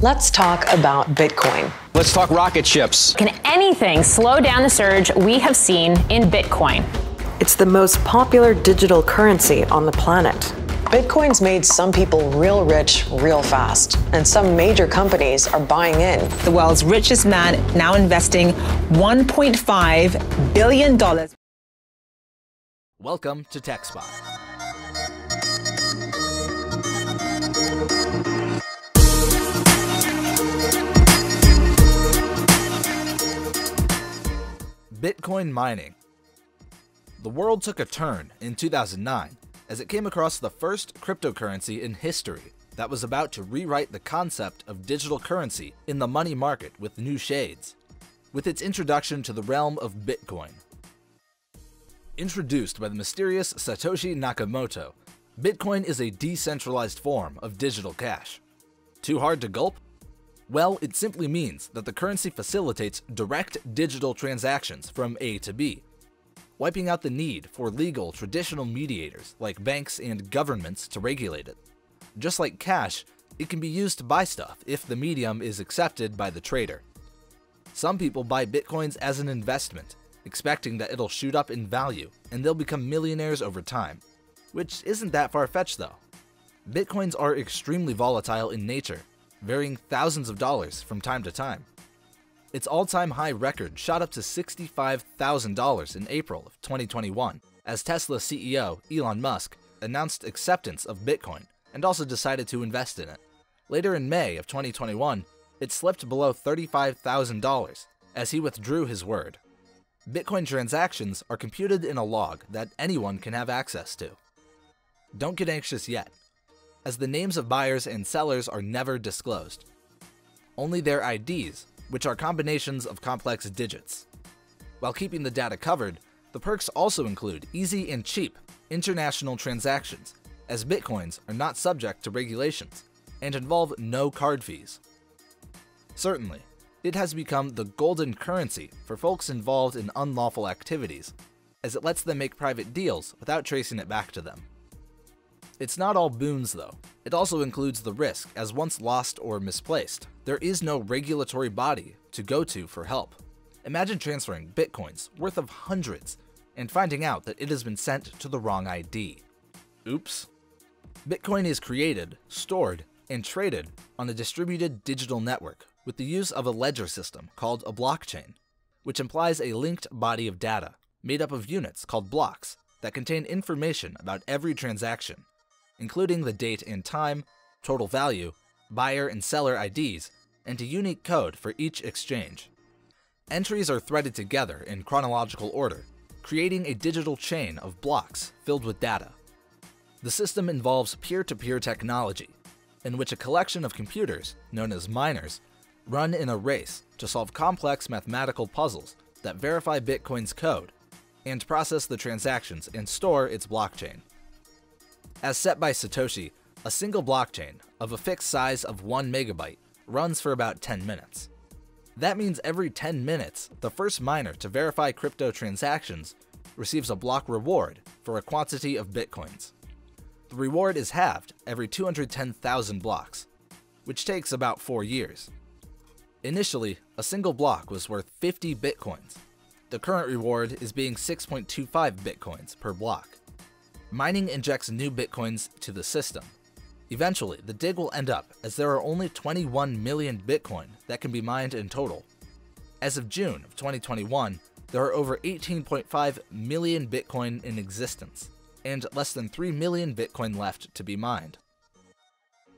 Let's talk about Bitcoin. Let's talk rocket ships. Can anything slow down the surge we have seen in Bitcoin? It's the most popular digital currency on the planet. Bitcoin's made some people real rich real fast, and some major companies are buying in. The world's richest man now investing $1.5 billion. Welcome to TechSpot. Bitcoin mining. The world took a turn in 2009 as it came across the first cryptocurrency in history that was about to rewrite the concept of digital currency in the money market with new shades, with its introduction to the realm of Bitcoin. Introduced by the mysterious Satoshi Nakamoto, Bitcoin is a decentralized form of digital cash. Too hard to gulp? Well, it simply means that the currency facilitates direct digital transactions from A to B, wiping out the need for legal traditional mediators like banks and governments to regulate it. Just like cash, it can be used to buy stuff if the medium is accepted by the trader. Some people buy Bitcoins as an investment, expecting that it'll shoot up in value and they'll become millionaires over time, which isn't that far-fetched though. Bitcoins are extremely volatile in nature, varying thousands of dollars from time to time. Its all-time high record shot up to $65,000 in April of 2021 as Tesla CEO Elon Musk announced acceptance of Bitcoin and also decided to invest in it. Later in May of 2021, it slipped below $35,000 as he withdrew his word. Bitcoin transactions are computed in a log that anyone can have access to. Don't get anxious yet, as the names of buyers and sellers are never disclosed. Only their IDs, which are combinations of complex digits. While keeping the data covered, the perks also include easy and cheap international transactions, as Bitcoins are not subject to regulations and involve no card fees. Certainly, it has become the golden currency for folks involved in unlawful activities, as it lets them make private deals without tracing it back to them. It's not all boons though. It also includes the risk, as once lost or misplaced, there is no regulatory body to go to for help. Imagine transferring Bitcoins worth of hundreds and finding out that it has been sent to the wrong ID. Oops. Bitcoin is created, stored, and traded on a distributed digital network with the use of a ledger system called a blockchain, which implies a linked body of data made up of units called blocks that contain information about every transaction, including the date and time, total value, buyer and seller IDs, and a unique code for each exchange. Entries are threaded together in chronological order, creating a digital chain of blocks filled with data. The system involves peer-to-peer technology, in which a collection of computers, known as miners, run in a race to solve complex mathematical puzzles that verify Bitcoin's code and process the transactions and store its blockchain. As set by Satoshi, a single blockchain of a fixed size of 1 megabyte runs for about 10 minutes. That means every 10 minutes, the first miner to verify crypto transactions receives a block reward for a quantity of Bitcoins. The reward is halved every 210,000 blocks, which takes about 4 years. Initially, a single block was worth 50 Bitcoins. The current reward is being 6.25 Bitcoins per block. Mining injects new Bitcoins to the system. Eventually, the dig will end up as there are only 21 million Bitcoin that can be mined in total. As of June of 2021, there are over 18.5 million Bitcoin in existence, and less than 3 million Bitcoin left to be mined.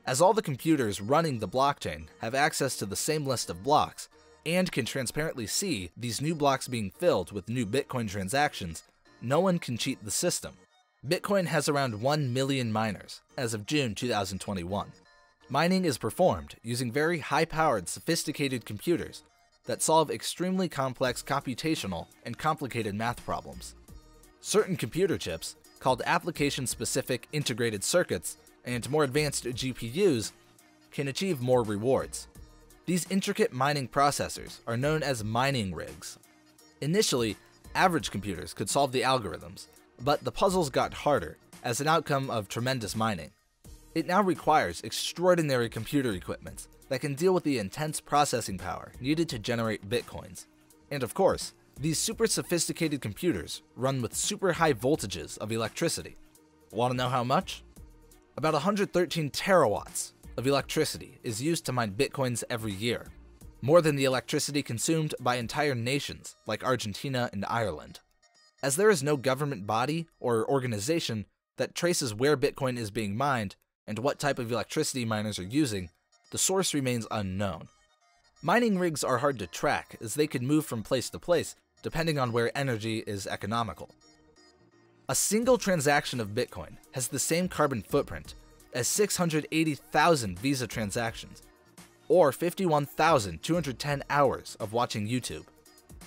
As all the computers running the blockchain have access to the same list of blocks, and can transparently see these new blocks being filled with new Bitcoin transactions, no one can cheat the system. Bitcoin has around 1 million miners as of June 2021. Mining is performed using very high-powered, sophisticated computers that solve extremely complex computational and complicated math problems. Certain computer chips, called application-specific integrated circuits and more advanced GPUs, can achieve more rewards. These intricate mining processors are known as mining rigs. Initially, average computers could solve the algorithms, but the puzzles got harder as an outcome of tremendous mining. It now requires extraordinary computer equipment that can deal with the intense processing power needed to generate bitcoins. And of course, these super sophisticated computers run with super high voltages of electricity. Want to know how much? About 113 terawatts of electricity is used to mine bitcoins every year, more than the electricity consumed by entire nations like Argentina and Ireland. As there is no government body or organization that traces where Bitcoin is being mined and what type of electricity miners are using, the source remains unknown. Mining rigs are hard to track as they can move from place to place depending on where energy is economical. A single transaction of Bitcoin has the same carbon footprint as 680,000 Visa transactions, or 51,210 hours of watching YouTube.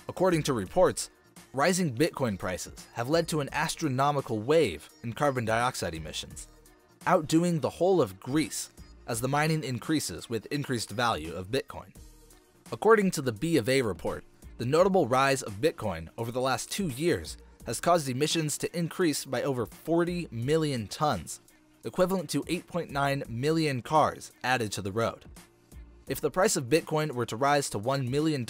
According to reports, rising Bitcoin prices have led to an astronomical wave in carbon dioxide emissions, outdoing the whole of Greece as the mining increases with increased value of Bitcoin. According to the B of A report, the notable rise of Bitcoin over the last 2 years has caused emissions to increase by over 40 million tons, equivalent to 8.9 million cars added to the road. If the price of Bitcoin were to rise to $1 million,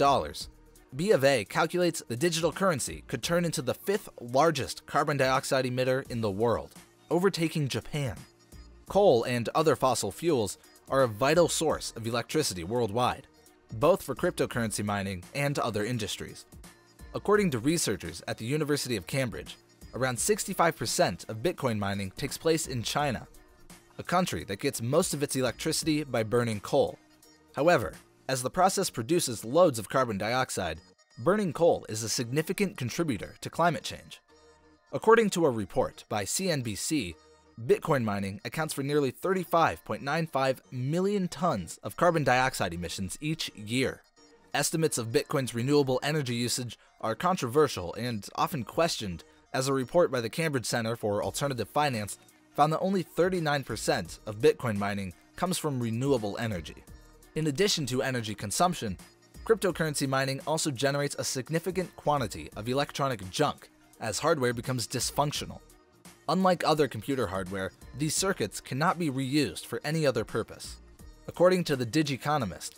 B of A calculates the digital currency could turn into the 5th largest carbon dioxide emitter in the world, overtaking Japan. Coal and other fossil fuels are a vital source of electricity worldwide, both for cryptocurrency mining and other industries. According to researchers at the University of Cambridge, around 65% of Bitcoin mining takes place in China, a country that gets most of its electricity by burning coal. However, as the process produces loads of carbon dioxide, burning coal is a significant contributor to climate change. According to a report by CNBC, Bitcoin mining accounts for nearly 35.95 million tons of carbon dioxide emissions each year. Estimates of Bitcoin's renewable energy usage are controversial and often questioned, as a report by the Cambridge Center for Alternative Finance found that only 39% of Bitcoin mining comes from renewable energy. In addition to energy consumption, cryptocurrency mining also generates a significant quantity of electronic junk as hardware becomes dysfunctional. Unlike other computer hardware, these circuits cannot be reused for any other purpose. According to the Digiconomist,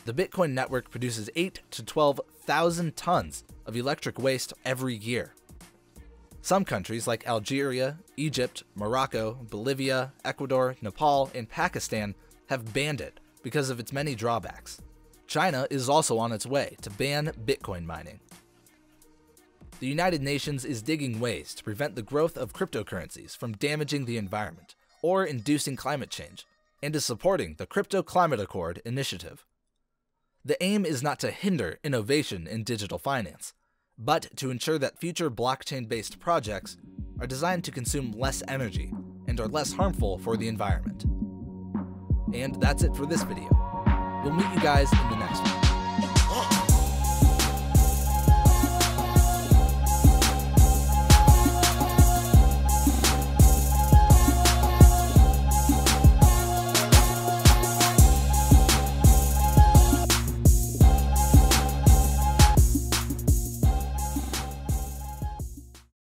the Bitcoin network produces 8,000 to 12,000 tons of electric waste every year. Some countries like Algeria, Egypt, Morocco, Bolivia, Ecuador, Nepal, and Pakistan have banned it because of its many drawbacks. China is also on its way to ban Bitcoin mining. The United Nations is digging ways to prevent the growth of cryptocurrencies from damaging the environment or inducing climate change, and is supporting the Crypto Climate Accord initiative. The aim is not to hinder innovation in digital finance, but to ensure that future blockchain-based projects are designed to consume less energy and are less harmful for the environment. And that's it for this video. We'll meet you guys in the next one.